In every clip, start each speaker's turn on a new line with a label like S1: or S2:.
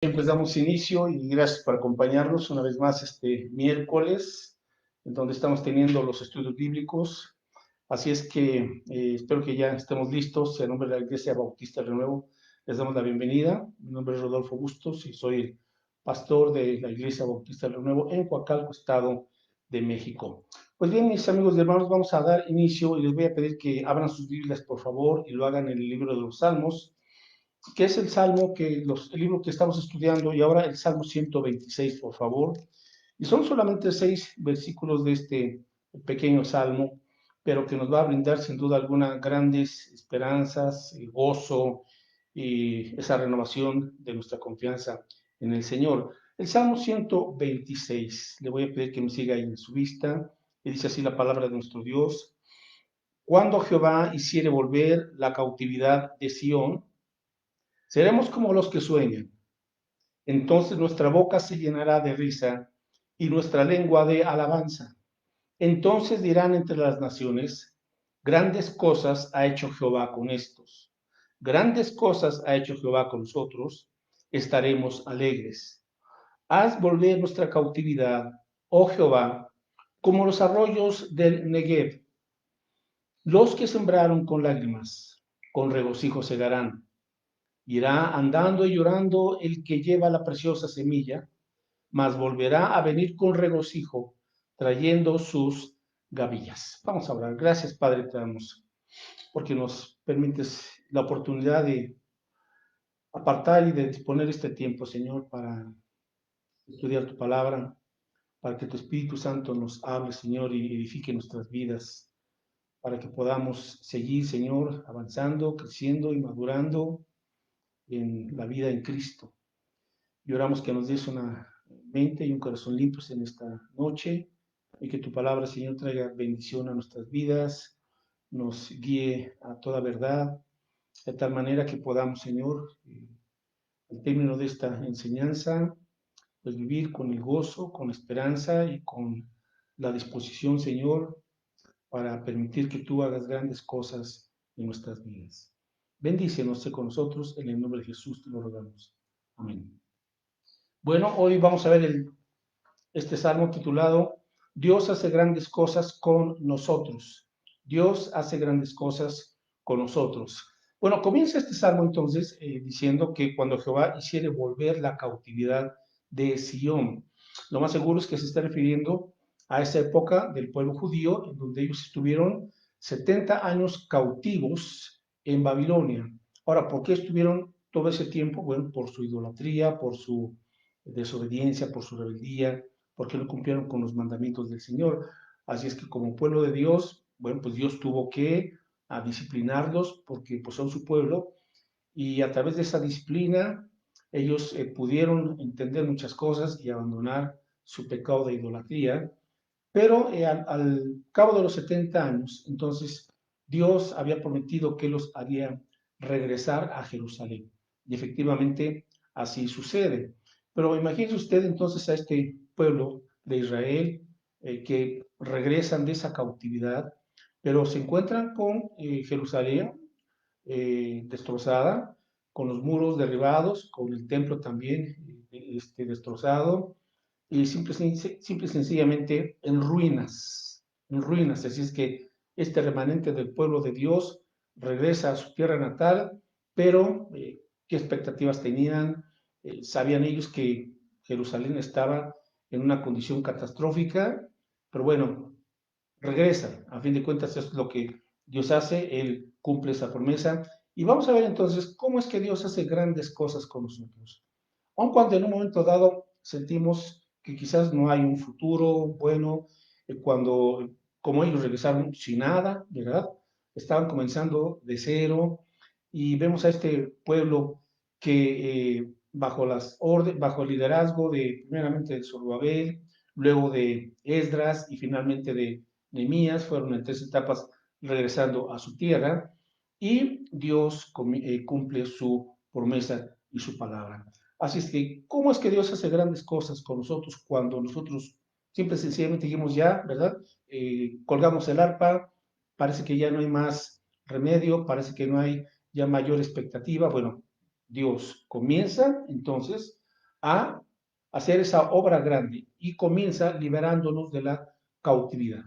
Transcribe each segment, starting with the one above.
S1: Bien, pues damos inicio y gracias por acompañarnos una vez más este miércoles, en donde estamos teniendo los estudios bíblicos. Así es que espero que ya estemos listos. En nombre de la Iglesia Bautista del Renuevo, les damos la bienvenida. Mi nombre es Rodolfo Bustos y soy el pastor de la Iglesia Bautista del Renuevo en Coacalco, Estado de México. Pues bien, mis amigos y hermanos, vamos a dar inicio y les voy a pedir que abran sus Biblias, por favor, y lo hagan en el libro de los Salmos, que es el Salmo el libro que estamos estudiando, y ahora el Salmo 126, por favor. Y son solamente 6 versículos de este pequeño Salmo, pero que nos va a brindar sin duda alguna grandes esperanzas, gozo y esa renovación de nuestra confianza en el Señor. El Salmo 126, le voy a pedir que me siga ahí en su vista, y dice así la palabra de nuestro Dios: Cuando Jehová hiciere volver la cautividad de Sión, seremos como los que sueñan. Entonces nuestra boca se llenará de risa y nuestra lengua de alabanza. Entonces dirán entre las naciones: grandes cosas ha hecho Jehová con estos. Grandes cosas ha hecho Jehová con nosotros. Estaremos alegres. Haz volver nuestra cautividad, oh Jehová, como los arroyos del Negev. Los que sembraron con lágrimas, con regocijo segarán. Irá andando y llorando el que lleva la preciosa semilla, mas volverá a venir con regocijo, trayendo sus gavillas. Vamos a hablar. Gracias, Padre, te damos, porque nos permites la oportunidad de apartar y de disponer este tiempo, Señor, para estudiar tu palabra, para que tu Espíritu Santo nos hable, Señor, y edifique nuestras vidas, para que podamos seguir, Señor, avanzando, creciendo y madurando en la vida en Cristo. Y oramos que nos des una mente y un corazón limpios en esta noche, y que tu palabra, Señor, traiga bendición a nuestras vidas, nos guíe a toda verdad, de tal manera que podamos, Señor, al término de esta enseñanza, pues vivir con el gozo, con esperanza y con la disposición, Señor, para permitir que tú hagas grandes cosas en nuestras vidas. Bendícenos, sé con nosotros, en el nombre de Jesús te lo rogamos. Amén. Bueno, hoy vamos a ver este salmo titulado Dios hace grandes cosas con nosotros. Dios hace grandes cosas con nosotros. Bueno, comienza este salmo entonces diciendo que cuando Jehová hiciere volver la cautividad de Sión, lo más seguro es que se está refiriendo a esa época del pueblo judío en donde ellos estuvieron 70 años cautivos en Babilonia. Ahora, ¿por qué estuvieron todo ese tiempo? Bueno, por su idolatría, por su desobediencia, por su rebeldía, porque no cumplieron con los mandamientos del Señor. Así es que como pueblo de Dios, bueno, pues Dios tuvo que disciplinarlos porque pues son su pueblo, y a través de esa disciplina ellos pudieron entender muchas cosas y abandonar su pecado de idolatría. Pero al cabo de los 70 años, entonces Dios había prometido que los haría regresar a Jerusalén. Y efectivamente así sucede. Pero imagínese usted entonces a este pueblo de Israel que regresan de esa cautividad, pero se encuentran con Jerusalén destrozada, con los muros derribados, con el templo también destrozado, y simple y sencillamente en ruinas. Así es que este remanente del pueblo de Dios regresa a su tierra natal, pero ¿qué expectativas tenían? Sabían ellos que Jerusalén estaba en una condición catastrófica, pero bueno, regresan. A fin de cuentas, eso es lo que Dios hace, Él cumple esa promesa. Y vamos a ver entonces cómo es que Dios hace grandes cosas con nosotros. Aun cuando en un momento dado sentimos que quizás no hay un futuro bueno, cuando, como ellos regresaron sin nada, ¿verdad? Estaban comenzando de cero, y vemos a este pueblo que bajo el liderazgo de primeramente de Zorobabel, luego de Esdras y finalmente de Nehemías, fueron en 3 etapas regresando a su tierra, y Dios cumple su promesa y su palabra. Así es que, ¿cómo es que Dios hace grandes cosas con nosotros cuando nosotros simple y sencillamente dijimos ya, ¿verdad? Colgamos el arpa, parece que ya no hay más remedio, parece que no hay ya mayor expectativa. Bueno, Dios comienza entonces a hacer esa obra grande y comienza liberándonos de la cautividad.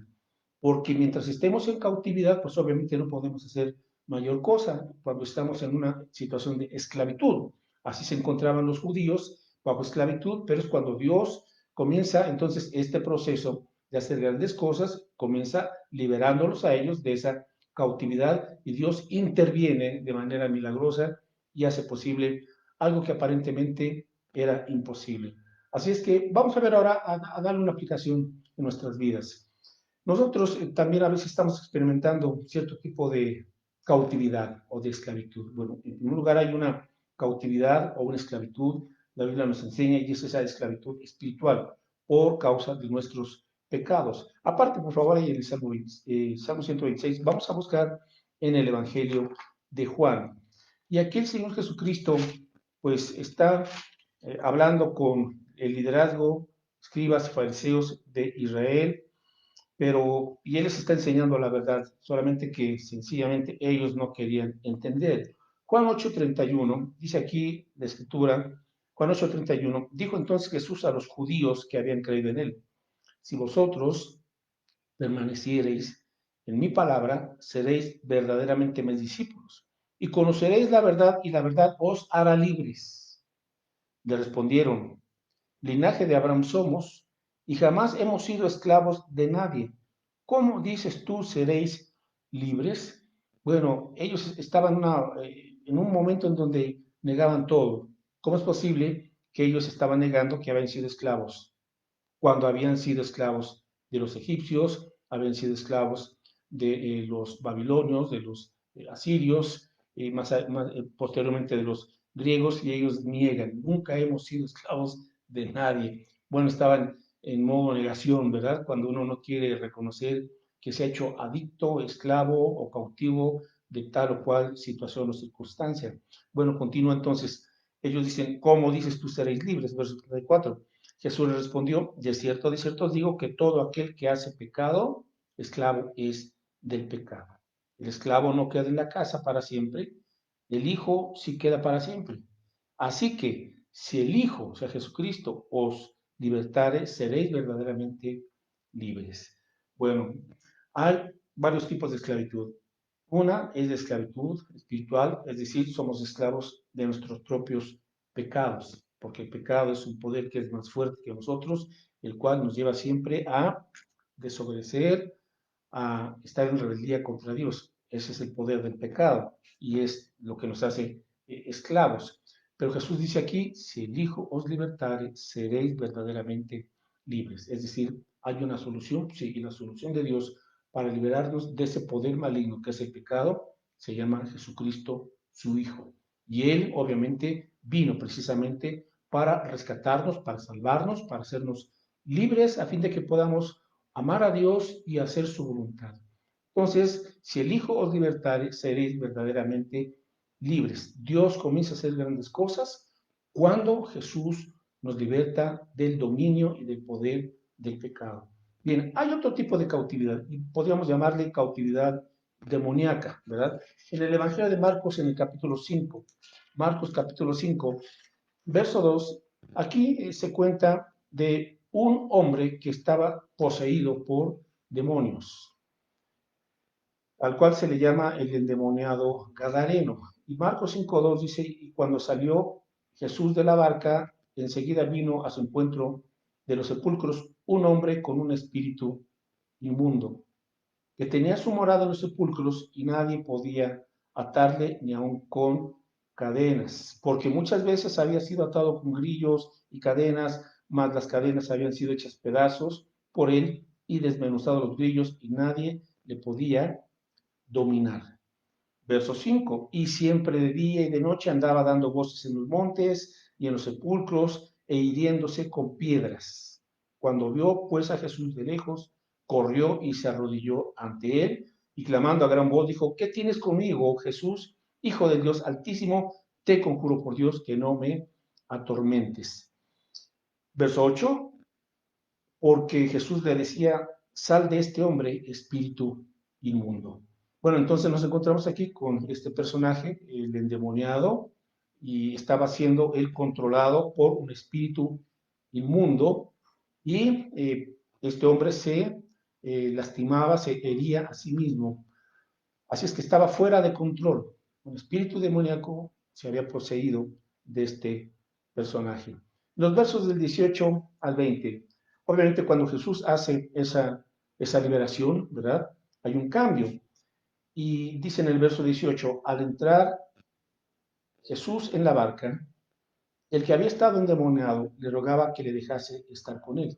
S1: Porque mientras estemos en cautividad, pues obviamente no podemos hacer mayor cosa cuando estamos en una situación de esclavitud. Así se encontraban los judíos bajo esclavitud, pero es cuando Dios comienza entonces este proceso de hacer grandes cosas, comienza liberándolos a ellos de esa cautividad y Dios interviene de manera milagrosa y hace posible algo que aparentemente era imposible. Así es que vamos a ver ahora a darle una aplicación en nuestras vidas. Nosotros también a veces estamos experimentando cierto tipo de cautividad o de esclavitud. Bueno, en primer lugar hay una cautividad o una esclavitud, la Biblia nos enseña, y es esa esclavitud espiritual por causa de nuestros pecados. Aparte, por favor, ahí en el Salmo 126, vamos a buscar en el Evangelio de Juan. Y aquí el Señor Jesucristo, pues, está hablando con el liderazgo, escribas, fariseos de Israel, y Él les está enseñando la verdad, solamente que sencillamente ellos no querían entender. Juan 8:31, dice aquí la escritura, Juan 8:31, dijo entonces Jesús a los judíos que habían creído en Él, si vosotros permaneciereis en mi palabra, seréis verdaderamente mis discípulos, y conoceréis la verdad, y la verdad os hará libres. Le respondieron, linaje de Abraham somos, y jamás hemos sido esclavos de nadie. ¿Cómo dices tú seréis libres? Bueno, ellos estaban en un momento en donde negaban todo. ¿Cómo es posible que ellos estaban negando que habían sido esclavos? Cuando habían sido esclavos de los egipcios, habían sido esclavos de los babilonios, de los asirios, posteriormente de los griegos, y ellos niegan, nunca hemos sido esclavos de nadie. Bueno, estaban en modo negación, ¿verdad? Cuando uno no quiere reconocer que se ha hecho adicto, esclavo o cautivo de tal o cual situación o circunstancia. Bueno, continúa entonces. Ellos dicen, ¿cómo dices tú seréis libres? Verso 34. Jesús le respondió, de cierto os digo que todo aquel que hace pecado, esclavo es del pecado. El esclavo no queda en la casa para siempre, el Hijo sí queda para siempre. Así que si el Hijo, o sea Jesucristo, os libertare, seréis verdaderamente libres. Bueno, hay varios tipos de esclavitud. Una es de esclavitud espiritual, es decir, somos esclavos de nuestros propios pecados, porque el pecado es un poder que es más fuerte que nosotros, el cual nos lleva siempre a desobedecer, a estar en rebeldía contra Dios. Ese es el poder del pecado y es lo que nos hace esclavos. Pero Jesús dice aquí, si el Hijo os libertare, seréis verdaderamente libres. Es decir, hay una solución, sí, y la solución de Dios para liberarnos de ese poder maligno que es el pecado, se llama Jesucristo, su Hijo. Y Él, obviamente, vino precisamente para rescatarnos, para salvarnos, para hacernos libres, a fin de que podamos amar a Dios y hacer su voluntad. Entonces, si el Hijo os libertare, seréis verdaderamente libres. Dios comienza a hacer grandes cosas cuando Jesús nos liberta del dominio y del poder del pecado. Bien, hay otro tipo de cautividad y podríamos llamarle cautividad demoníaca, ¿verdad? En el Evangelio de Marcos, en el capítulo 5, Marcos capítulo 5, verso 2, aquí se cuenta de un hombre que estaba poseído por demonios, al cual se le llama el endemoniado Gadareno. Y Marcos 5:2 dice, y cuando salió Jesús de la barca, enseguida vino a su encuentro de los sepulcros un hombre con un espíritu inmundo, que tenía su morada en los sepulcros y nadie podía atarle ni aun con cadenas, porque muchas veces había sido atado con grillos y cadenas, mas las cadenas habían sido hechas pedazos por él y desmenuzados los grillos y nadie le podía dominar. Verso 5, y siempre de día y de noche andaba dando voces en los montes y en los sepulcros e hiriéndose con piedras. Cuando vio pues a Jesús de lejos, corrió y se arrodilló ante él y clamando a gran voz dijo, ¿qué tienes conmigo, Jesús, Hijo del Dios Altísimo? Te conjuro por Dios que no me atormentes. Verso 8, porque Jesús le decía, sal de este hombre, espíritu inmundo. Bueno, entonces nos encontramos aquí con este personaje, el endemoniado, y estaba siendo él controlado por un espíritu inmundo y este hombre se lastimaba, se hería a sí mismo. Así es que estaba fuera de control. Un espíritu demoníaco se había poseído de este personaje. Los versos del 18 al 20. Obviamente cuando Jesús hace esa liberación, ¿verdad? Hay un cambio. Y dice en el verso 18, al entrar Jesús en la barca, el que había estado endemoniado le rogaba que le dejase estar con él.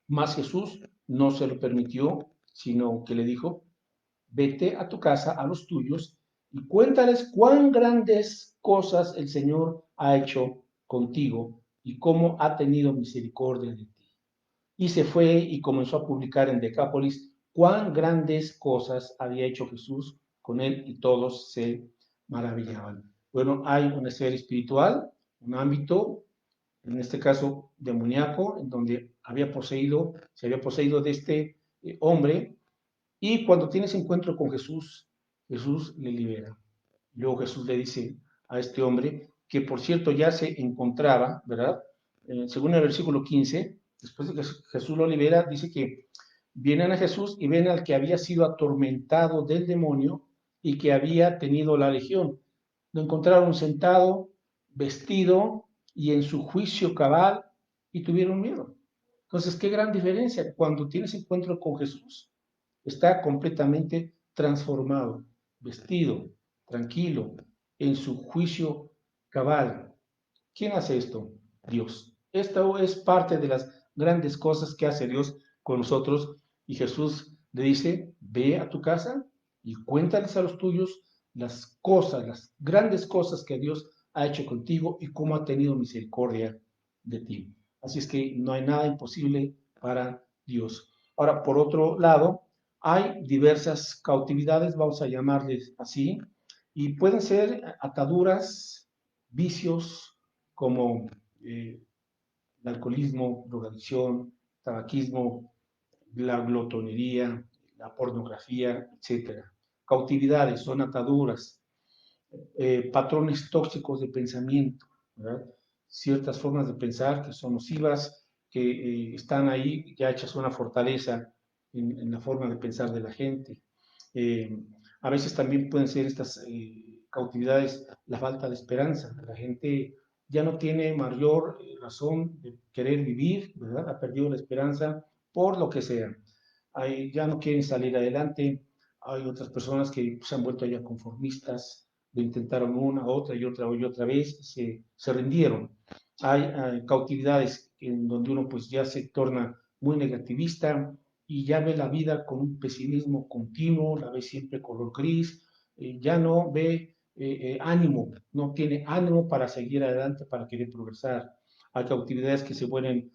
S1: Mas Jesús no se lo permitió, sino que le dijo, vete a tu casa, a los tuyos, y cuéntales cuán grandes cosas el Señor ha hecho contigo y cómo ha tenido misericordia de ti. Y se fue y comenzó a publicar en Decápolis cuán grandes cosas había hecho Jesús con él y todos se maravillaban. Bueno, hay una esfera espiritual, un ámbito, en este caso demoníaco, en donde se había poseído de este hombre, y cuando tienes encuentro con Jesús, Jesús le libera. Luego Jesús le dice a este hombre, que por cierto ya se encontraba, ¿verdad? Según el versículo 15, después de que Jesús lo libera, dice que vienen a Jesús y ven al que había sido atormentado del demonio y que había tenido la legión. Lo encontraron sentado, vestido y en su juicio cabal y tuvieron miedo. Entonces, qué gran diferencia cuando tienes encuentro con Jesús. Está completamente transformado, vestido, tranquilo, en su juicio cabal. ¿Quién hace esto? Dios. Esto es parte de las grandes cosas que hace Dios con nosotros. Y Jesús le dice, ve a tu casa y cuéntales a los tuyos las cosas, las grandes cosas que Dios ha hecho contigo y cómo ha tenido misericordia de ti. Así es que no hay nada imposible para Dios. Ahora, por otro lado, hay diversas cautividades, vamos a llamarles así, y pueden ser ataduras, vicios como el alcoholismo, drogadicción, tabaquismo, la glotonería, la pornografía, etcétera. Cautividades son ataduras, patrones tóxicos de pensamiento, ¿verdad? Ciertas formas de pensar que son nocivas, que están ahí ya hechas una fortaleza en la forma de pensar de la gente. Eh, a veces también pueden ser estas cautividades la falta de esperanza. La gente ya no tiene mayor razón de querer vivir, ¿verdad? Ha perdido la esperanza por lo que sea. Ya no quieren salir adelante. Hay otras personas que se han vuelto ya conformistas, lo intentaron una, otra y otra vez, se rindieron. Hay cautividades en donde uno pues ya se torna muy negativista y ya ve la vida con un pesimismo continuo, la ve siempre color gris, ya no ve ánimo, no tiene ánimo para seguir adelante, para querer progresar. Hay cautividades que vuelven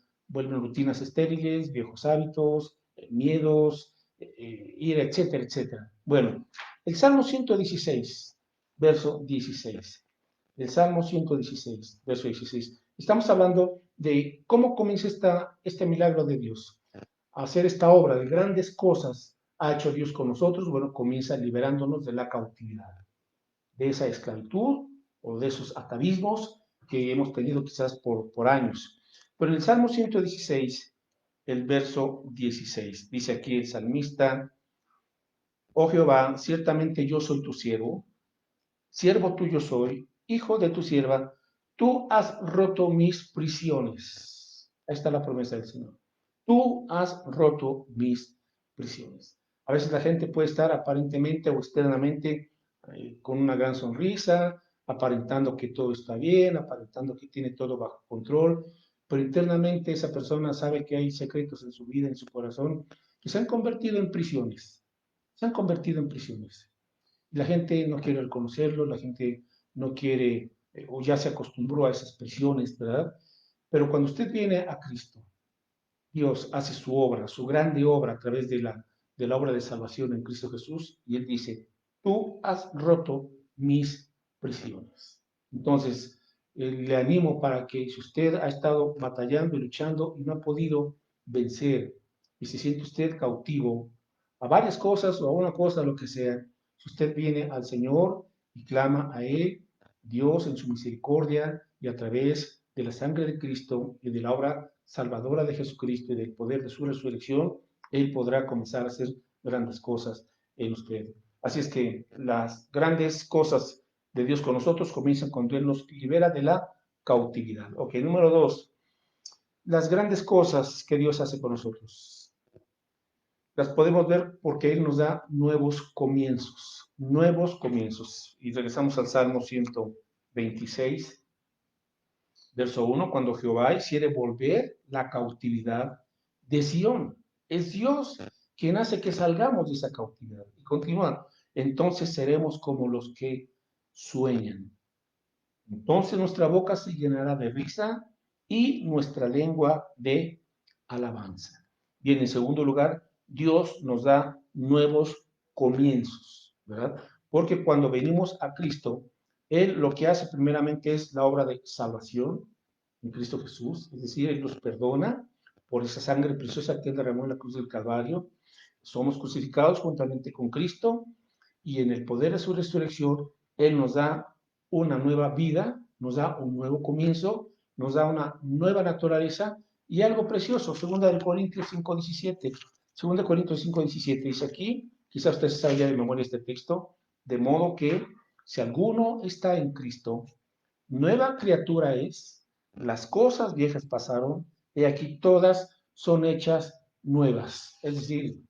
S1: rutinas estériles, viejos hábitos, miedos, ira, etcétera, etcétera. Bueno, el Salmo 116, verso 16. El Salmo 116, verso 16. Estamos hablando de cómo comienza este milagro de Dios. A hacer esta obra de grandes cosas ha hecho Dios con nosotros. Bueno, comienza liberándonos de la cautividad, de esa esclavitud o de esos atavismos que hemos tenido quizás por años. Pero en el Salmo 116, el verso 16, dice aquí el salmista, oh Jehová, ciertamente yo soy tu siervo, siervo tuyo soy, hijo de tu sierva, tú has roto mis prisiones. Ahí está la promesa del Señor. Tú has roto mis prisiones. A veces la gente puede estar aparentemente o externamente con una gran sonrisa, aparentando que todo está bien, aparentando que tiene todo bajo control, pero internamente esa persona sabe que hay secretos en su vida, en su corazón, que se han convertido en prisiones. Se han convertido en prisiones. La gente no quiere reconocerlo, la gente no quiere o ya se acostumbró a esas presiones, ¿verdad? Pero cuando usted viene a Cristo, Dios hace su obra, su grande obra a través de la obra de salvación en Cristo Jesús y Él dice, tú has roto mis prisiones. Entonces, le animo para que si usted ha estado batallando y luchando y no ha podido vencer y se siente usted cautivo a varias cosas o a una cosa, lo que sea, si usted viene al Señor y clama a Él, Dios en su misericordia y a través de la sangre de Cristo y de la obra salvadora de Jesucristo y del poder de su resurrección, Él podrá comenzar a hacer grandes cosas en usted. Así es que las grandes cosas de Dios con nosotros comienzan cuando Él nos libera de la cautividad. Ok, número 2, las grandes cosas que Dios hace con nosotros. Las podemos ver porque Él nos da nuevos comienzos, nuevos comienzos. Y regresamos al Salmo 126, verso 1, cuando Jehová hiciere volver la cautividad de Sión. Es Dios quien hace que salgamos de esa cautividad. Y continúa, entonces seremos como los que sueñan. Entonces nuestra boca se llenará de risa y nuestra lengua de alabanza. Bien, en segundo lugar, Dios nos da nuevos comienzos, ¿verdad? Porque cuando venimos a Cristo, Él lo que hace primeramente es la obra de salvación en Cristo Jesús, es decir, Él nos perdona por esa sangre preciosa que Él derramó en la cruz del Calvario. Somos crucificados juntamente con Cristo y en el poder de su resurrección, Él nos da una nueva vida, nos da un nuevo comienzo, nos da una nueva naturaleza y algo precioso, 2 Corintios 5:17. 2 Corintios 5:17 dice aquí, quizás usted sabe ya de memoria este texto, de modo que si alguno está en Cristo, nueva criatura es, las cosas viejas pasaron, y aquí todas son hechas nuevas. Es decir,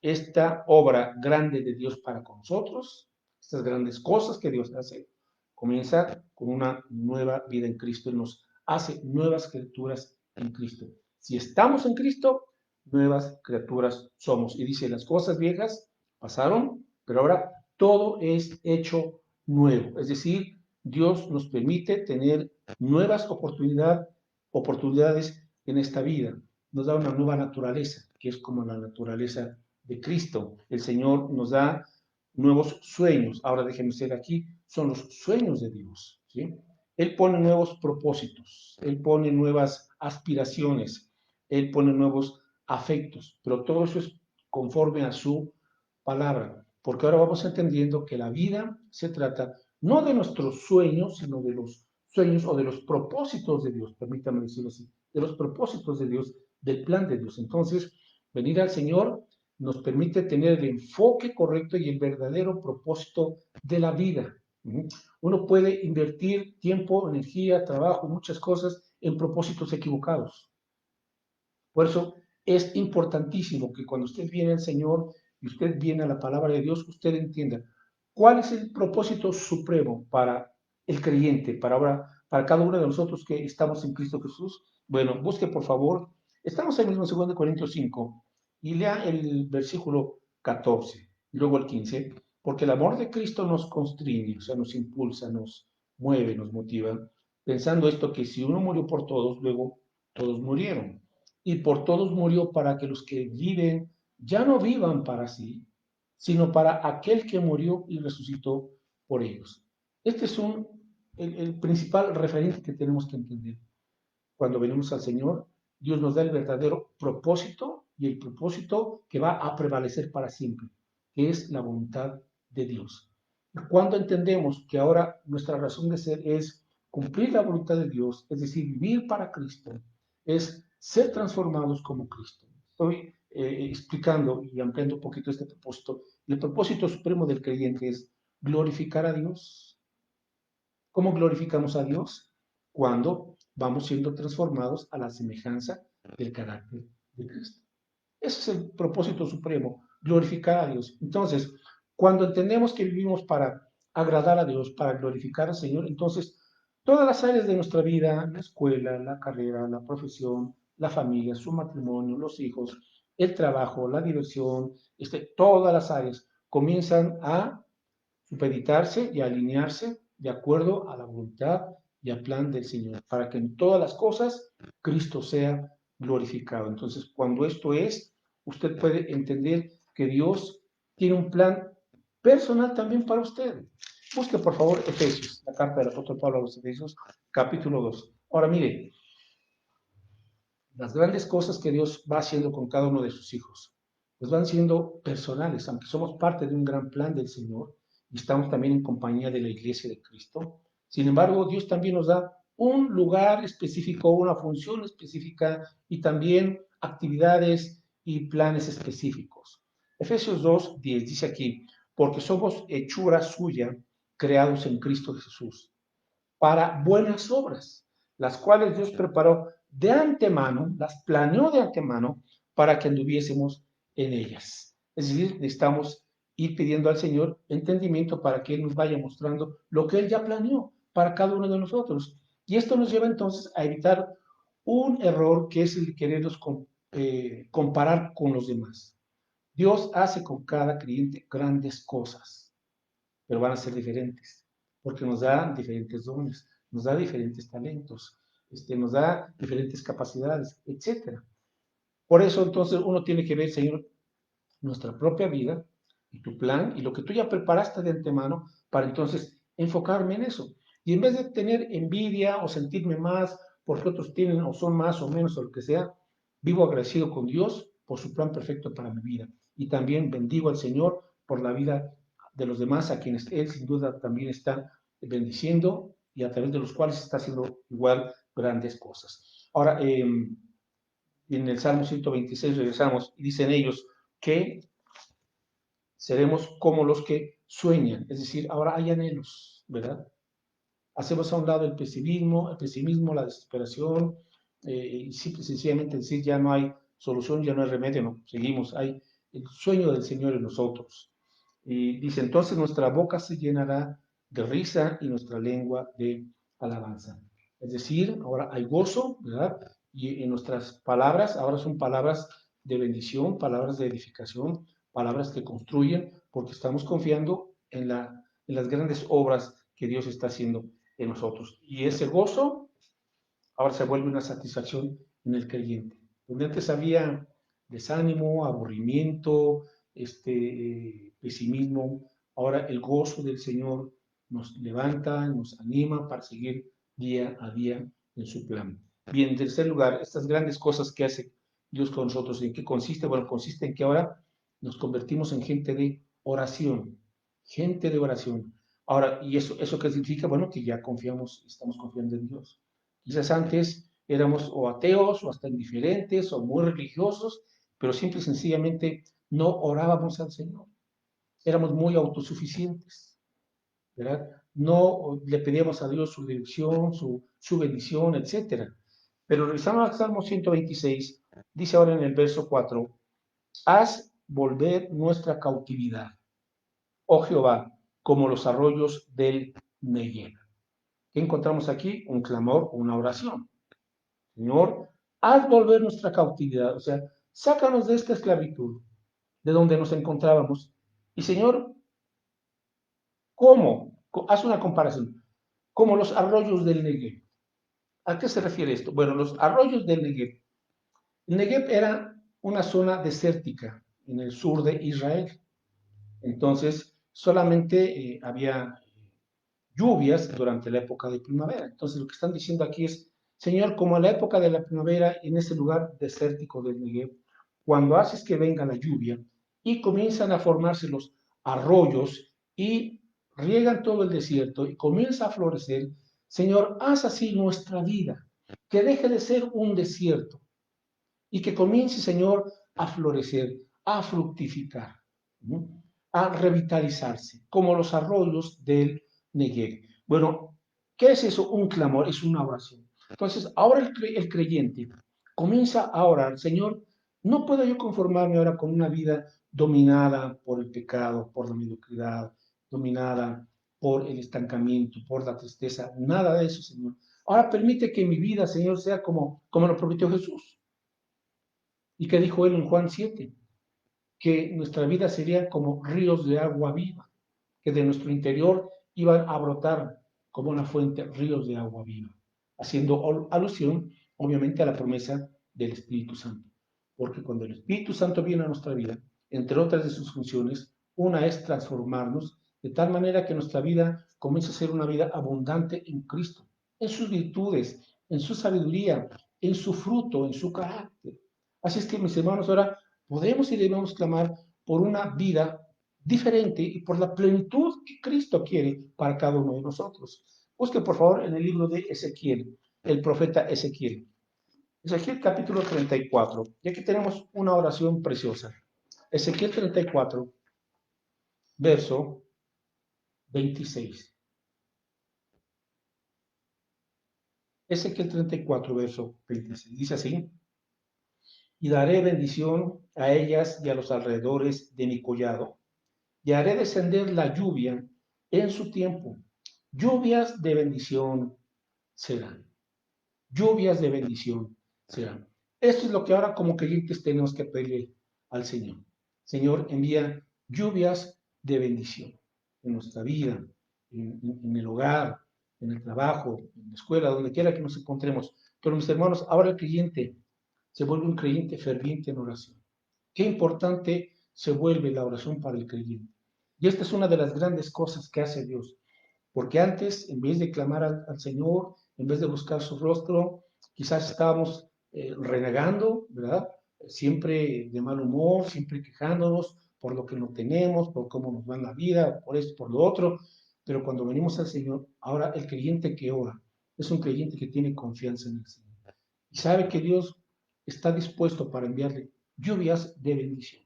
S1: esta obra grande de Dios para con nosotros, estas grandes cosas que Dios hace, comienza con una nueva vida en Cristo. Él nos hace nuevas criaturas en Cristo. Si estamos en Cristo, nuevas criaturas somos. Y dice, las cosas viejas pasaron, pero ahora todo es hecho nuevo. Es decir, Dios nos permite tener nuevas oportunidades en esta vida. Nos da una nueva naturaleza, que es como la naturaleza de Cristo. El Señor nos da nuevos sueños. Ahora déjenme ser aquí, son los sueños de Dios, ¿sí? Él pone nuevos propósitos, Él pone nuevas aspiraciones, Él pone nuevos afectos, pero todo eso es conforme a su palabra, porque ahora vamos entendiendo que la vida se trata no de nuestros sueños, sino de los sueños o de los propósitos de Dios, permítame decirlo así, de los propósitos de Dios, del plan de Dios. Entonces, venir al Señor nos permite tener el enfoque correcto y el verdadero propósito de la vida. Uno puede invertir tiempo, energía, trabajo, muchas cosas en propósitos equivocados. Por eso es importantísimo que cuando usted viene al Señor y usted viene a la palabra de Dios, usted entienda cuál es el propósito supremo para el creyente, para cada uno de nosotros que estamos en Cristo Jesús. Bueno, busque por favor, estamos ahí mismo en 2 Corintios 5 y lea el versículo 14 y luego el 15, porque el amor de Cristo nos constriñe, o sea, nos impulsa, nos mueve, nos motiva, pensando esto que si uno murió por todos, luego todos murieron y por todos murió para que los que viven ya no vivan para sí, sino para aquel que murió y resucitó por ellos. Este es el principal referente que tenemos que entender. Cuando venimos al Señor, Dios nos da el verdadero propósito y el propósito que va a prevalecer para siempre, que es la voluntad de Dios. Cuando entendemos que ahora nuestra razón de ser es cumplir la voluntad de Dios, es decir, vivir para Cristo, es ser transformados como Cristo. Estoy explicando y ampliando un poquito este propósito. El propósito supremo del creyente es glorificar a Dios. ¿Cómo glorificamos a Dios? Cuando vamos siendo transformados a la semejanza del carácter de Cristo. Ese es el propósito supremo, glorificar a Dios. Entonces, cuando entendemos que vivimos para agradar a Dios, para glorificar al Señor, entonces todas las áreas de nuestra vida, la escuela, la carrera, la profesión, la familia, su matrimonio, los hijos, el trabajo, la diversión, todas las áreas comienzan a supeditarse y a alinearse de acuerdo a la voluntad y al plan del Señor, para que en todas las cosas Cristo sea glorificado. Entonces, cuando esto es, usted puede entender que Dios tiene un plan personal también para usted. Busque, por favor, Efesios, la carta del apóstol Pablo a los Efesios, capítulo 2. Ahora, mire, las grandes cosas que Dios va haciendo con cada uno de sus hijos, pues van siendo personales, aunque somos parte de un gran plan del Señor y estamos también en compañía de la iglesia de Cristo. Sin embargo, Dios también nos da un lugar específico, una función específica y también actividades y planes específicos. Efesios 2:10 dice aquí, porque somos hechura suya, creados en Cristo Jesús, para buenas obras, las cuales Dios preparó de antemano, las planeó de antemano para que anduviésemos en ellas. Es decir, necesitamos ir pidiendo al Señor entendimiento para que Él nos vaya mostrando lo que Él ya planeó para cada uno de nosotros. Y esto nos lleva entonces a evitar un error que es el de querernos comparar con los demás. Dios hace con cada creyente grandes cosas, pero van a ser diferentes, porque nos da diferentes dones, nos da diferentes talentos, nos da diferentes capacidades, etc. Por eso entonces uno tiene que ver, Señor, nuestra propia vida y tu plan y lo que tú ya preparaste de antemano para entonces enfocarme en eso. Y en vez de tener envidia o sentirme más porque otros tienen o son más o menos o lo que sea, vivo agradecido con Dios por su plan perfecto para mi vida. Y también bendigo al Señor por la vida de los demás a quienes Él sin duda también está bendiciendo y a través de los cuales está haciendo igual grandes cosas. Ahora, en el Salmo 126 regresamos y dicen ellos que seremos como los que sueñan, es decir, ahora hay anhelos, ¿verdad? Hacemos a un lado el pesimismo, la desesperación, y simple, sencillamente decir ya no hay solución, ya no hay remedio, no, seguimos, hay el sueño del Señor en nosotros. Y dice, entonces nuestra boca se llenará de risa y nuestra lengua de alabanza. Es decir, ahora hay gozo, ¿verdad? Y en nuestras palabras, ahora son palabras de bendición, palabras de edificación, palabras que construyen, porque estamos confiando en las grandes obras que Dios está haciendo en nosotros. Y ese gozo ahora se vuelve una satisfacción en el creyente. Donde antes había desánimo, aburrimiento, pesimismo, ahora el gozo del Señor nos levanta, nos anima para seguir día a día en su plan. Bien, en tercer lugar, estas grandes cosas que hace Dios con nosotros, ¿en qué consiste? Bueno, consiste en que ahora nos convertimos en gente de oración, gente de oración. Ahora, ¿y eso qué significa? Bueno, que ya confiamos, estamos confiando en Dios. Quizás antes éramos o ateos o hasta indiferentes o muy religiosos, pero simple y sencillamente no orábamos al Señor. Éramos muy autosuficientes, ¿verdad? No le pedíamos a Dios su dirección, su bendición, etc. Pero revisando al Salmo 126, dice ahora en el verso 4, haz volver nuestra cautividad, oh Jehová, como los arroyos del Negev. ¿Qué encontramos aquí? Un clamor, una oración. Señor, haz volver nuestra cautividad, o sea, sácanos de esta esclavitud, de donde nos encontrábamos. Y Señor, ¿cómo? Haz una comparación. Como los arroyos del Negev. ¿A qué se refiere esto? Bueno, los arroyos del Negev. El Negev era una zona desértica en el sur de Israel. Entonces, solamente había lluvias durante la época de primavera. Entonces, lo que están diciendo aquí es, Señor, como en la época de la primavera, en ese lugar desértico del Negev, cuando haces que venga la lluvia y comienzan a formarse los arroyos y riegan todo el desierto y comienza a florecer, Señor, haz así nuestra vida, que deje de ser un desierto y que comience, Señor, a florecer, a fructificar, ¿no? A revitalizarse, como los arroyos del Negev. Bueno, ¿qué es eso? Un clamor, es una oración. Entonces, ahora el creyente comienza a orar, Señor, no puedo yo conformarme ahora con una vida dominada por el pecado, por la mediocridad, dominada por el estancamiento, por la tristeza, nada de eso, Señor. Ahora permite que mi vida, Señor, sea como lo prometió Jesús. ¿Y qué dijo él en Juan 7? Que nuestra vida sería como ríos de agua viva, que de nuestro interior iban a brotar como una fuente ríos de agua viva, haciendo alusión, obviamente, a la promesa del Espíritu Santo. Porque cuando el Espíritu Santo viene a nuestra vida, entre otras de sus funciones, una es transformarnos de tal manera que nuestra vida comience a ser una vida abundante en Cristo, en sus virtudes, en su sabiduría, en su fruto, en su carácter. Así es que, mis hermanos, ahora podemos y debemos clamar por una vida diferente y por la plenitud que Cristo quiere para cada uno de nosotros. Busque por favor en el libro de Ezequiel, el profeta Ezequiel. Ezequiel capítulo 34. Y aquí tenemos una oración preciosa. Ezequiel 34, verso 26. Ezequiel 34, verso 26. Dice así: y daré bendición a ellas y a los alrededores de mi collado, y haré descender la lluvia en su tiempo. Lluvias de bendición serán. Lluvias de bendición serán. Esto es lo que ahora como creyentes tenemos que pedirle al Señor. Señor, envía lluvias de bendición en nuestra vida, en el hogar, en el trabajo, en la escuela, donde quiera que nos encontremos. Pero mis hermanos, ahora el creyente se vuelve un creyente ferviente en oración. Qué importante se vuelve la oración para el creyente. Y esta es una de las grandes cosas que hace Dios. Porque antes, en vez de clamar al Señor, en vez de buscar su rostro, quizás estábamos renegando, ¿verdad? Siempre de mal humor, siempre quejándonos por lo que no tenemos, por cómo nos va la vida, por esto, por lo otro. Pero cuando venimos al Señor, ahora el creyente que ora es un creyente que tiene confianza en el Señor. Y sabe que Dios está dispuesto para enviarle lluvias de bendición.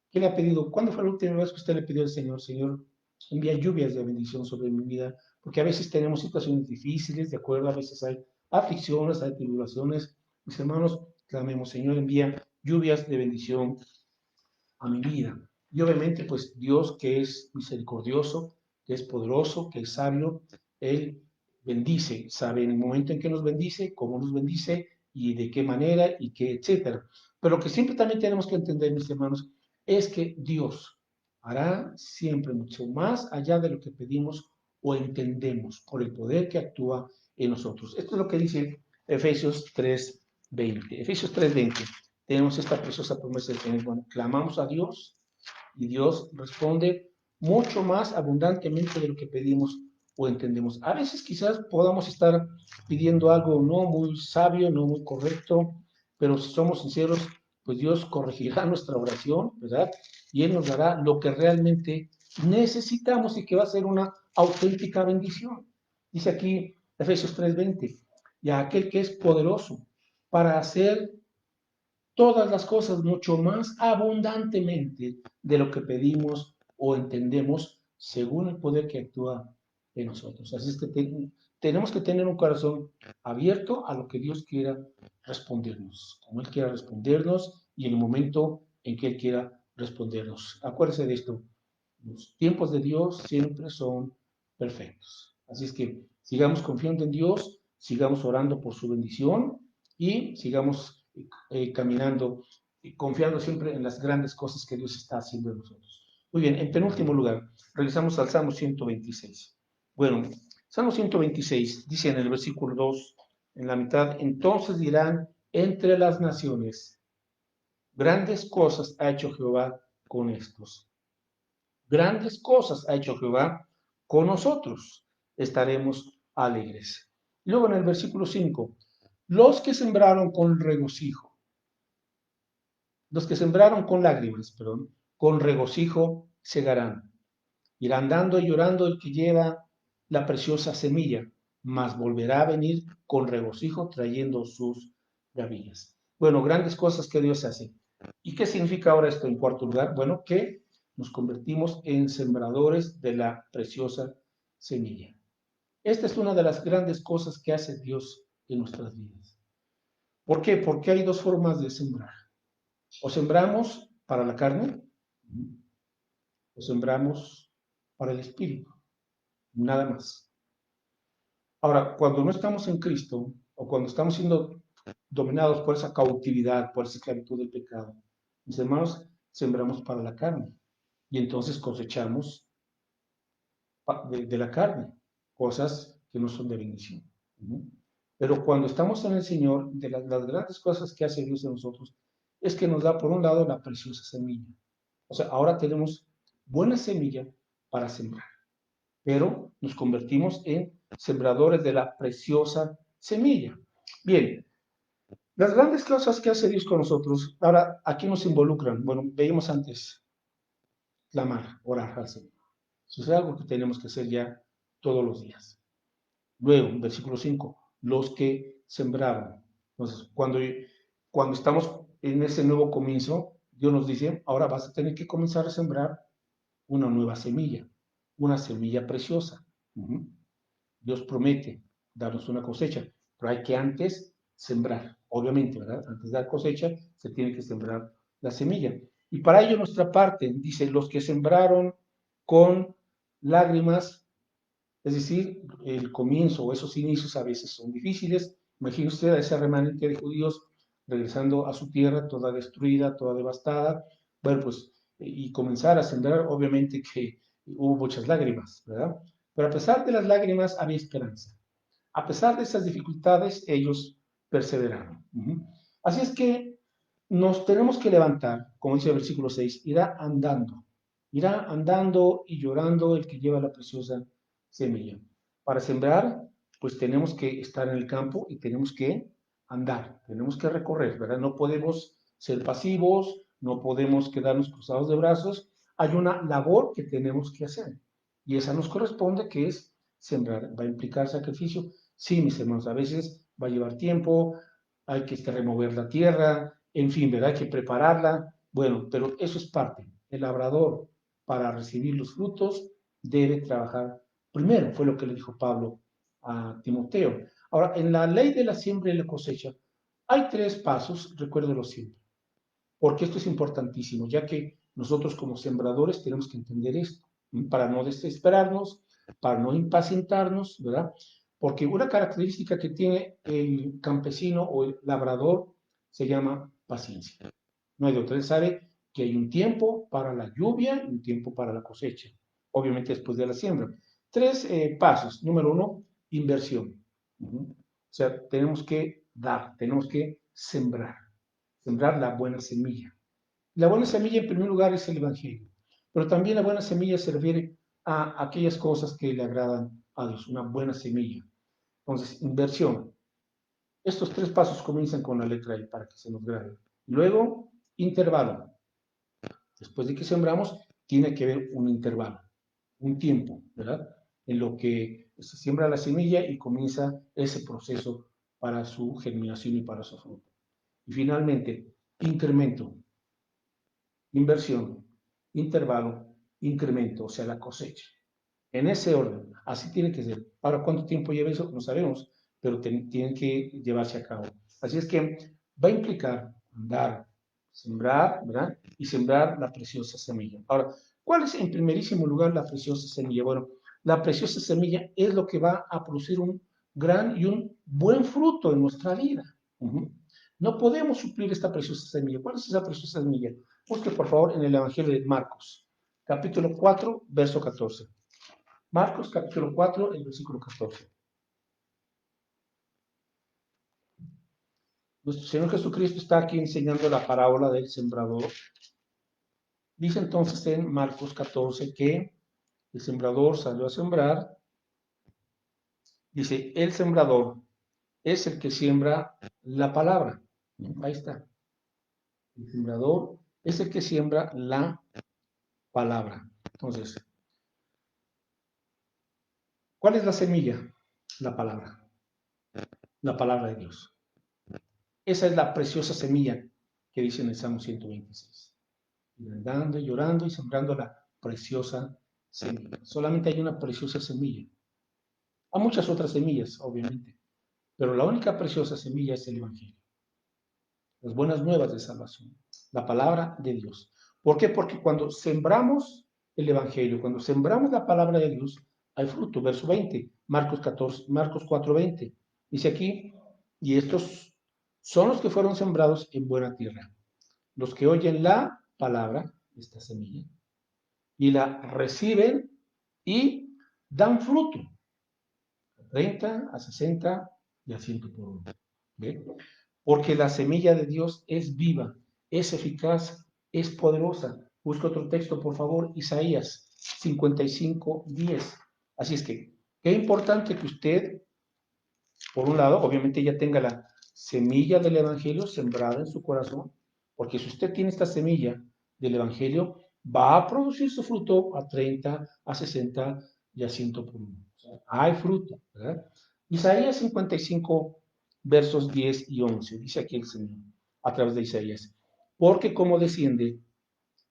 S1: ¿Qué le ha pedido? ¿Cuándo fue la última vez que usted le pidió al Señor, Señor, envía lluvias de bendición sobre mi vida? Porque a veces tenemos situaciones difíciles, de acuerdo, a veces hay aflicciones, hay tribulaciones. Mis hermanos, clamemos, Señor, envía lluvias de bendición a mi vida. Y obviamente, pues Dios que es misericordioso, que es poderoso, que es sabio, Él bendice, sabe en el momento en que nos bendice, cómo nos bendice y de qué manera y qué, etcétera. Pero lo que siempre también tenemos que entender, mis hermanos, es que Dios hará siempre mucho más allá de lo que pedimos o entendemos por el poder que actúa en nosotros. Esto es lo que dice Efesios 3:20. Efesios 3:20. Tenemos esta preciosa promesa de tener, bueno, clamamos a Dios y Dios responde mucho más abundantemente de lo que pedimos o entendemos. A veces quizás podamos estar pidiendo algo no muy sabio, no muy correcto, pero si somos sinceros, pues Dios corregirá nuestra oración, ¿verdad? Y Él nos dará lo que realmente necesitamos y que va a ser una auténtica bendición. Dice aquí Efesios 3:20, y a aquel que es poderoso para hacer todas las cosas mucho más abundantemente de lo que pedimos o entendemos según el poder que actúa en nosotros. Así es que tenemos que tener un corazón abierto a lo que Dios quiera respondernos, como Él quiera respondernos y en el momento en que Él quiera respondernos. Acuérdense de esto, los tiempos de Dios siempre son perfectos. Así es que sigamos confiando en Dios, sigamos orando por su bendición y sigamos caminando y confiando siempre en las grandes cosas que Dios está haciendo en nosotros. Muy bien, en penúltimo lugar, regresamos al Salmo 126. Bueno, Salmo 126 dice en el versículo 2, en la mitad, entonces dirán entre las naciones, grandes cosas ha hecho Jehová con estos. Grandes cosas ha hecho Jehová con nosotros. Estaremos alegres. Luego en el versículo 5, los que sembraron con regocijo, los que sembraron con lágrimas, perdón, con regocijo segarán. Irá andando y llorando el que lleva la preciosa semilla, mas volverá a venir con regocijo trayendo sus gavillas. Bueno, grandes cosas que Dios hace. ¿Y qué significa ahora esto en cuarto lugar? Bueno, que nos convertimos en sembradores de la preciosa semilla. Esta es una de las grandes cosas que hace Dios en nuestras vidas. ¿Por qué? Porque hay dos formas de sembrar. O sembramos para la carne, o sembramos para el espíritu, nada más. Ahora, cuando no estamos en Cristo, o cuando estamos siendo dominados por esa cautividad, por esa esclavitud del pecado, mis hermanos, sembramos para la carne. Y entonces cosechamos de la carne cosas que no son de bendición. Pero cuando estamos en el Señor, de las grandes cosas que hace Dios en nosotros, es que nos da, por un lado, la preciosa semilla. O sea, ahora tenemos buena semilla para sembrar, pero nos convertimos en sembradores de la preciosa semilla. Bien, las grandes cosas que hace Dios con nosotros, ahora, ¿a qué nos involucran? Bueno, veíamos antes, clamar, orar al Señor. Eso es algo que tenemos que hacer ya todos los días. Luego, versículo 5, los que sembraron. Entonces, cuando estamos en ese nuevo comienzo, Dios nos dice, ahora vas a tener que comenzar a sembrar una nueva semilla, una semilla preciosa. Dios promete darnos una cosecha, pero hay que antes sembrar, obviamente, ¿verdad? Antes de dar cosecha, se tiene que sembrar la semilla. Y para ello nuestra parte, dice, los que sembraron con lágrimas, es decir, el comienzo o esos inicios a veces son difíciles. Imagine usted a ese remanente de judíos regresando a su tierra toda destruida, toda devastada. Bueno, pues, y comenzar a sembrar, obviamente que hubo muchas lágrimas, ¿verdad? Pero a pesar de las lágrimas había esperanza. A pesar de esas dificultades, ellos perseveraron. Así es que nos tenemos que levantar, como dice el versículo 6, irá andando y llorando el que lleva la preciosa semilla. Para sembrar, pues tenemos que estar en el campo y tenemos que andar, tenemos que recorrer, ¿verdad? No podemos ser pasivos, no podemos quedarnos cruzados de brazos. Hay una labor que tenemos que hacer y esa nos corresponde, que es sembrar. Va a implicar sacrificio. Sí, mis hermanos, a veces va a llevar tiempo, hay que remover la tierra, en fin, ¿verdad? Hay que prepararla. Bueno, pero eso es parte. El labrador, para recibir los frutos, debe trabajar primero, fue lo que le dijo Pablo a Timoteo. Ahora, en la ley de la siembra y la cosecha, hay 3 pasos, recuérdelo siempre, porque esto es importantísimo, ya que nosotros como sembradores tenemos que entender esto, para no desesperarnos, para no impacientarnos, ¿verdad? Porque una característica que tiene el campesino o el labrador se llama paciencia. No hay de otra. Él sabe que hay un tiempo para la lluvia y un tiempo para la cosecha, obviamente después de la siembra. 3 pasos. Número 1, inversión. O sea, tenemos que dar, tenemos que sembrar la buena semilla. La buena semilla, en primer lugar, es el Evangelio, pero también la buena semilla se refiere a aquellas cosas que le agradan a Dios, una buena semilla. Entonces, inversión. Estos 3 pasos comienzan con la letra I para que se nos grabe. Luego, intervalo. Después de que sembramos, tiene que haber un intervalo, un tiempo, ¿verdad? En lo que se siembra la semilla y comienza ese proceso para su germinación y para su fruto. Y finalmente, incremento. Inversión, intervalo, incremento, o sea, la cosecha. En ese orden, así tiene que ser. Ahora, ¿cuánto tiempo lleva eso? No sabemos, pero tienen que llevarse a cabo. Así es que va a implicar andar, sembrar, ¿verdad? Y sembrar la preciosa semilla. Ahora, ¿cuál es en primerísimo lugar la preciosa semilla? Bueno, la preciosa semilla es lo que va a producir un gran y un buen fruto en nuestra vida. No podemos suplir esta preciosa semilla. ¿Cuál es esa preciosa semilla? Busque, por favor, en el Evangelio de Marcos, capítulo 4, verso 14. Marcos, capítulo 4, el versículo 14. Nuestro Señor Jesucristo está aquí enseñando la parábola del sembrador. Dice entonces en Marcos 14 que el sembrador salió a sembrar. Dice, el sembrador es el que siembra la palabra. Ahí está. El sembrador es el que siembra la palabra. Entonces, ¿cuál es la semilla? La palabra de Dios. Esa es la preciosa semilla que dice en el Salmo 126. Andando y llorando y sembrando la preciosa semilla. Solamente hay una preciosa semilla. Hay muchas otras semillas, obviamente, pero la única preciosa semilla es el Evangelio. Las buenas nuevas de salvación. La palabra de Dios. ¿Por qué? Porque cuando sembramos el Evangelio, cuando sembramos la palabra de Dios, hay fruto. Verso 20, Marcos 4:20. Dice aquí, y estos son los que fueron sembrados en buena tierra. Los que oyen la palabra, esta semilla, y la reciben y dan fruto. A 30, a 60 y a 100 por uno. ¿Ve? Porque la semilla de Dios es viva, es eficaz, es poderosa. Busca otro texto, por favor, Isaías 55:10. Así es que, qué importante que usted, por un lado, obviamente ya tenga la semilla del Evangelio sembrada en su corazón, porque si usted tiene esta semilla del Evangelio, va a producir su fruto a 30, a 60 y a 100 por uno. O sea, hay fruto, ¿verdad? Isaías 55, versos 10 y 11, dice aquí el Señor, a través de Isaías, porque como desciende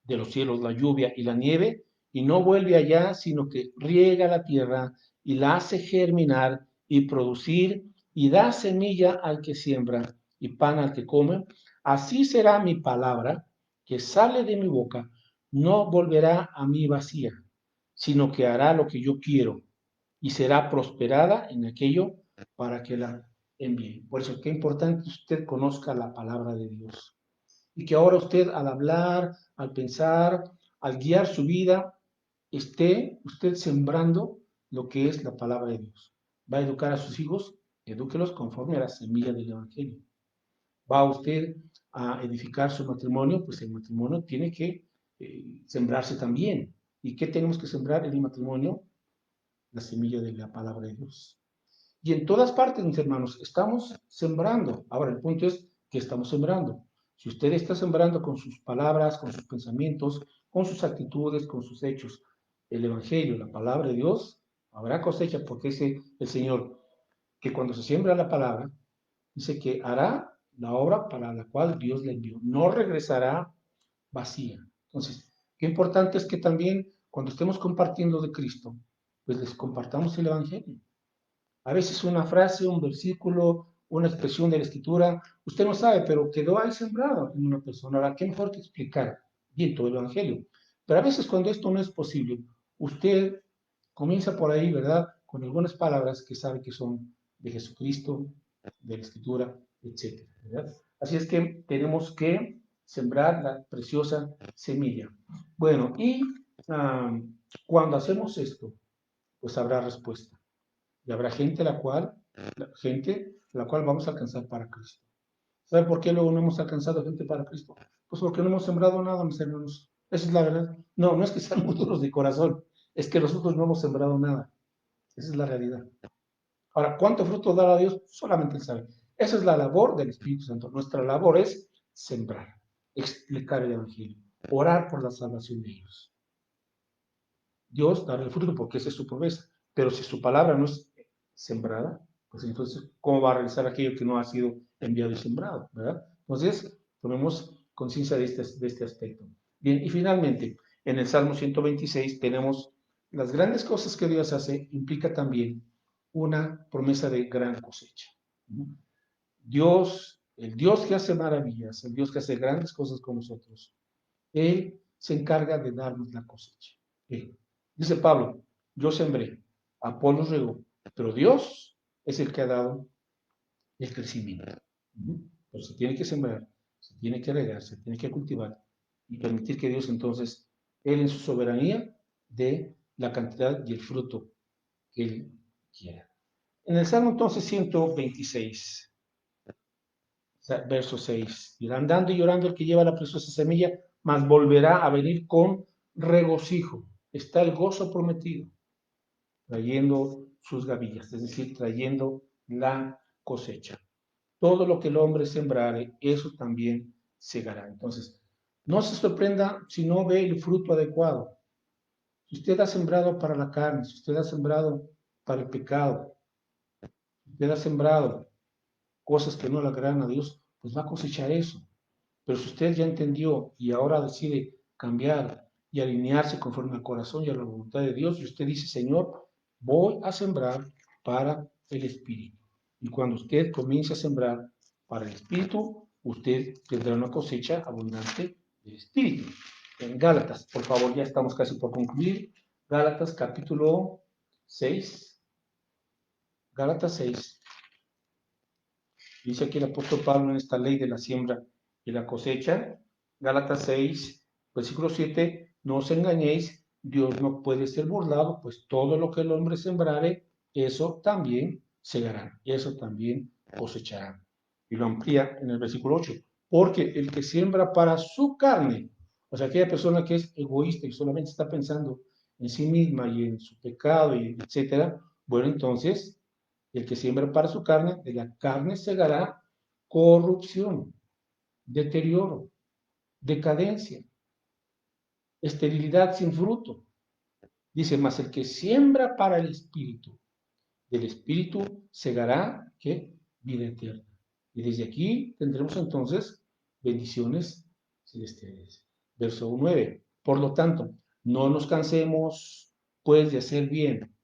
S1: de los cielos la lluvia y la nieve, y no vuelve allá, sino que riega la tierra y la hace germinar y producir, y da semilla al que siembra y pan al que come, así será mi palabra que sale de mi boca, no volverá a mí vacía, sino que hará lo que yo quiero y será prosperada en aquello para que la envíe. Por eso, qué importante que usted conozca la palabra de Dios y que ahora usted al hablar, al pensar, al guiar su vida, esté usted sembrando lo que es la palabra de Dios. Va a educar a sus hijos, edúquelos conforme a la semilla del Evangelio. Va usted a edificar su matrimonio, pues el matrimonio tiene que sembrarse también. ¿Y qué tenemos que sembrar en el matrimonio? La semilla de la palabra de Dios. Y en todas partes, mis hermanos, estamos sembrando. Ahora, el punto es que estamos sembrando. Si usted está sembrando con sus palabras, con sus pensamientos, con sus actitudes, con sus hechos, el Evangelio, la palabra de Dios, habrá cosecha porque es el Señor que cuando se siembra la palabra, dice que hará la obra para la cual Dios le envió. No regresará vacía. Entonces, qué importante es que también cuando estemos compartiendo de Cristo, pues les compartamos el Evangelio. A veces una frase, un versículo, una expresión de la escritura, usted no sabe, pero quedó ahí sembrado en una persona. Ahora, ¿qué mejor que explicar bien todo el Evangelio? Pero a veces cuando esto no es posible, usted comienza por ahí, ¿verdad? Con algunas palabras que sabe que son de Jesucristo, de la escritura, etcétera, ¿verdad? Así es que tenemos que sembrar la preciosa semilla. Bueno, y cuando hacemos esto, pues habrá respuesta. Y habrá gente la cual vamos a alcanzar para Cristo. ¿Sabe por qué luego no hemos alcanzado gente para Cristo? Pues porque no hemos sembrado nada, mis hermanos. Esa es la verdad. No, no es que sean muy duros de corazón, es que nosotros no hemos sembrado nada. Esa es la realidad. Ahora, ¿cuánto fruto dará Dios? Solamente Él sabe. Esa es la labor del Espíritu Santo. Nuestra labor es sembrar, explicar el Evangelio, orar por la salvación de ellos. Dios dará el fruto porque esa es su promesa. Pero si su palabra no es sembrada, pues entonces, ¿cómo va a realizar aquello que no ha sido enviado y sembrado? ¿Verdad? Entonces, tomemos conciencia de este aspecto. Bien, y finalmente, en el Salmo 126 tenemos las grandes cosas que Dios hace, implica también una promesa de gran cosecha. Dios, el Dios que hace maravillas, el Dios que hace grandes cosas con nosotros, Él se encarga de darnos la cosecha. Dice Pablo, yo sembré, Apolo regó, pero Dios es el que ha dado el crecimiento. Pero se tiene que sembrar, se tiene que regar, se tiene que cultivar y permitir que Dios entonces, Él en su soberanía, dé la cantidad y el fruto que Él quiera. En el Salmo entonces 126, verso 6, irá andando y llorando el que lleva la preciosa semilla, mas volverá a venir con regocijo. Está el gozo prometido, trayendo sus gavillas, es decir, trayendo la cosecha. Todo lo que el hombre sembrare, eso también segará. Entonces, no se sorprenda si no ve el fruto adecuado. Si usted ha sembrado para la carne, si usted ha sembrado para el pecado, si usted ha sembrado cosas que no le agradan a Dios, pues va a cosechar eso. Pero si usted ya entendió y ahora decide cambiar y alinearse conforme al corazón y a la voluntad de Dios, y usted dice, Señor, voy a sembrar para el Espíritu. Y cuando usted comience a sembrar para el Espíritu, usted tendrá una cosecha abundante del Espíritu. En Gálatas, por favor, ya estamos casi por concluir. Gálatas capítulo 6. Gálatas 6. Dice aquí el apóstol Pablo en esta ley de la siembra y la cosecha, Gálatas 6, versículo 7, no os engañéis, Dios no puede ser burlado, pues todo lo que el hombre sembrare, eso también segará, eso también cosechará. Y lo amplía en el versículo 8, porque el que siembra para su carne, o sea, aquella persona que es egoísta y solamente está pensando en sí misma y en su pecado, y etcétera, bueno, entonces el que siembra para su carne, de la carne segará corrupción, deterioro, decadencia, esterilidad sin fruto. Dice, mas el que siembra para el espíritu, del Espíritu segará, ¿qué? Vida eterna. Y desde aquí tendremos entonces bendiciones celestiales. Verso 9. Por lo tanto, no nos cansemos, pues, de hacer bien,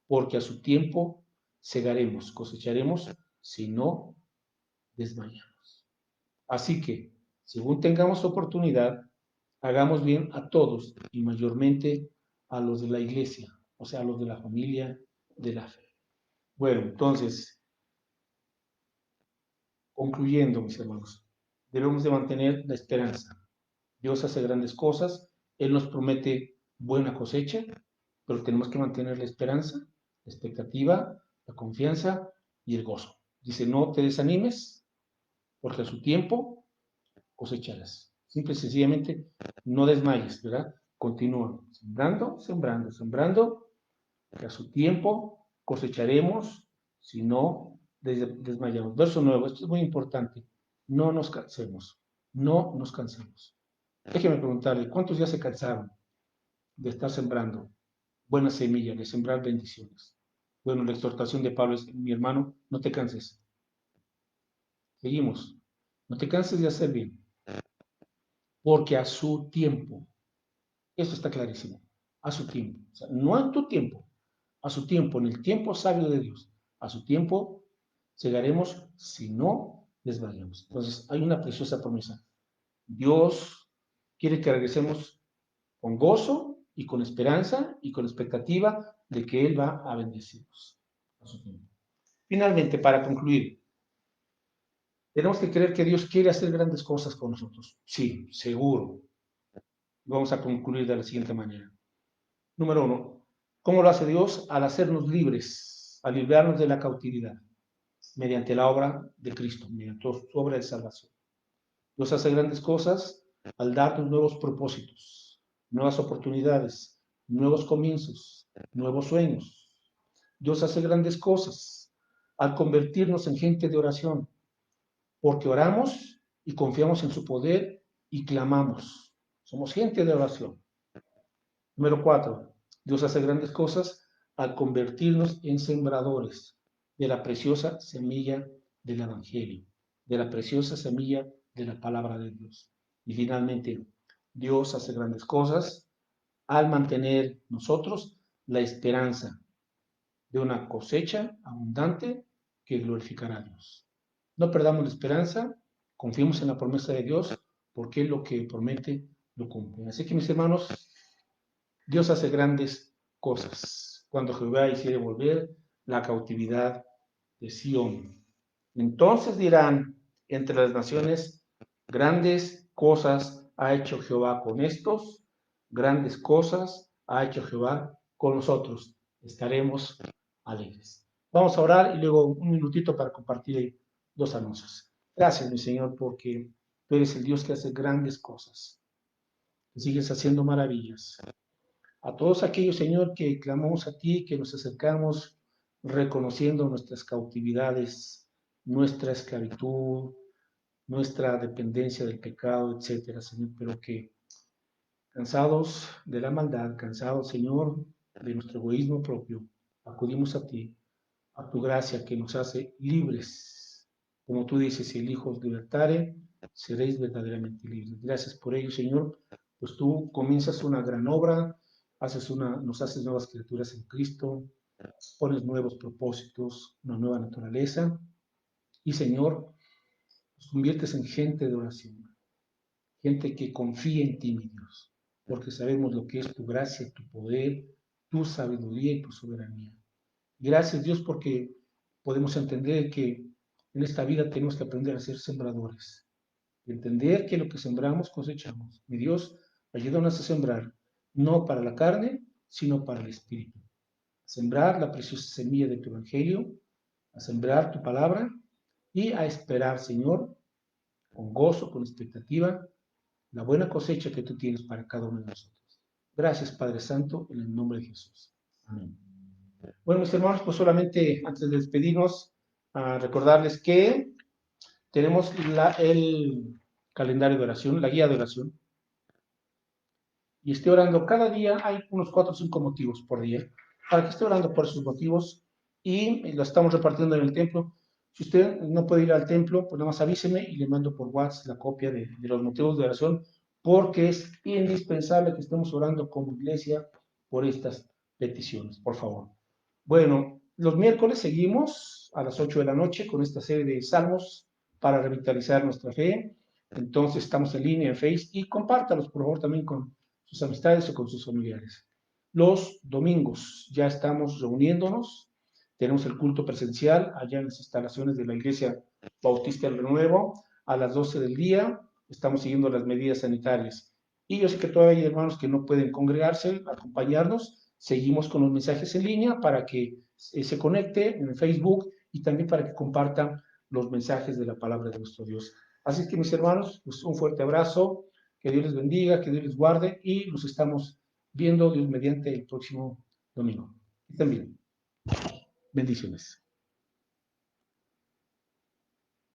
S1: porque a su tiempo segaremos, cosecharemos, si no desmayamos. Así que, según tengamos oportunidad, hagamos bien a todos y mayormente a los de la iglesia, o sea, a los de la familia de la fe. Bueno, entonces, concluyendo, mis hermanos, debemos de mantener la esperanza. Dios hace grandes cosas, Él nos promete buena cosecha, pero tenemos que mantener la esperanza, la expectativa, la confianza y el gozo. Dice, no te desanimes, porque a su tiempo cosecharás. Simple y sencillamente, no desmayes, ¿verdad? Continúa sembrando, sembrando, sembrando, que a su tiempo cosecharemos si no desmayamos. Verso 9, esto es muy importante. No nos cansemos, no nos cansemos. Déjeme preguntarle, ¿cuántos ya se cansaron de estar sembrando buena semilla, de sembrar bendiciones? Bueno, la exhortación de Pablo es, mi hermano, no te canses. Seguimos. No te canses de hacer bien, porque a su tiempo, eso está clarísimo, a su tiempo, o sea, no a tu tiempo, a su tiempo, en el tiempo sabio de Dios, a su tiempo llegaremos si no desmayamos. Entonces, hay una preciosa promesa. Dios quiere que regresemos con gozo y con esperanza y con expectativa de que Él va a bendecirnos a su tiempo. Finalmente, para concluir, tenemos que creer que Dios quiere hacer grandes cosas con nosotros. Sí, seguro. Vamos a concluir de la siguiente manera. Número 1. ¿Cómo lo hace Dios? Al hacernos libres, al librarnos de la cautividad, mediante la obra de Cristo, mediante su obra de salvación. Dios hace grandes cosas al darnos nuevos propósitos, nuevas oportunidades, nuevos comienzos, nuevos sueños. Dios hace grandes cosas al convertirnos en gente de oración, porque oramos y confiamos en su poder y clamamos. Somos gente de oración. Número 4. Dios hace grandes cosas al convertirnos en sembradores de la preciosa semilla del Evangelio, de la preciosa semilla de la palabra de Dios. Y finalmente, Dios hace grandes cosas al mantener nosotros la esperanza de una cosecha abundante que glorificará a Dios. No perdamos la esperanza, confiemos en la promesa de Dios, porque Él lo que promete lo cumple. Así que, mis hermanos, Dios hace grandes cosas cuando Jehová hiciere volver la cautividad de Sión. Entonces dirán entre las naciones, grandes cosas ha hecho Jehová con estos, grandes cosas ha hecho Jehová con nosotros. Estaremos alegres. Vamos a orar y luego un minutito para compartir dos anuncios. Gracias, mi Señor, porque tú eres el Dios que hace grandes cosas, que sigues haciendo maravillas. A todos aquellos, Señor, que clamamos a ti, que nos acercamos reconociendo nuestras cautividades, nuestra esclavitud, nuestra dependencia del pecado, etcétera, Señor, pero que cansados de la maldad, cansados, Señor, de nuestro egoísmo propio, acudimos a ti, a tu gracia que nos hace libres. Como tú dices, si el Hijo os libertare, seréis verdaderamente libres. Gracias por ello, Señor, pues tú comienzas una gran obra, nos haces nuevas criaturas en Cristo, pones nuevos propósitos, una nueva naturaleza, y Señor, nos conviertes en gente de oración, gente que confía en ti, mi Dios, porque sabemos lo que es tu gracia, tu poder, tu sabiduría y tu soberanía. Gracias, Dios, porque podemos entender que en esta vida tenemos que aprender a ser sembradores, entender que lo que sembramos cosechamos. Mi Dios, ayúdanos a sembrar, no para la carne, sino para el Espíritu. A sembrar la preciosa semilla de tu Evangelio, a sembrar tu palabra y a esperar, Señor, con gozo, con expectativa, la buena cosecha que tú tienes para cada uno de nosotros. Gracias, Padre Santo, en el nombre de Jesús. Amén. Bueno, mis hermanos, pues solamente antes de despedirnos, recordarles que tenemos el calendario de oración, la guía de oración, y esté orando cada día. Hay unos 4 o 5 motivos por día, para que esté orando por esos motivos y lo estamos repartiendo en el templo. Si usted no puede ir al templo, pues nada más avíseme y le mando por WhatsApp la copia de los motivos de oración, porque es indispensable que estemos orando como iglesia por estas peticiones, por favor. Bueno, los miércoles seguimos a las 8 de la noche con esta serie de salmos para revitalizar nuestra fe. Entonces estamos en línea en Facebook y compártalos, por favor, también con sus amistades o con sus familiares. Los domingos ya estamos reuniéndonos, tenemos el culto presencial allá en las instalaciones de la Iglesia Bautista del Renuevo a las 12 del día, estamos siguiendo las medidas sanitarias. Y yo sé que todavía hay hermanos que no pueden congregarse, acompañarnos, seguimos con los mensajes en línea para que se conecte en Facebook y también para que compartan los mensajes de la palabra de nuestro Dios. Así que mis hermanos, pues un fuerte abrazo, que Dios les bendiga, que Dios les guarde y nos estamos viendo Dios mediante el próximo domingo. Y también, bendiciones.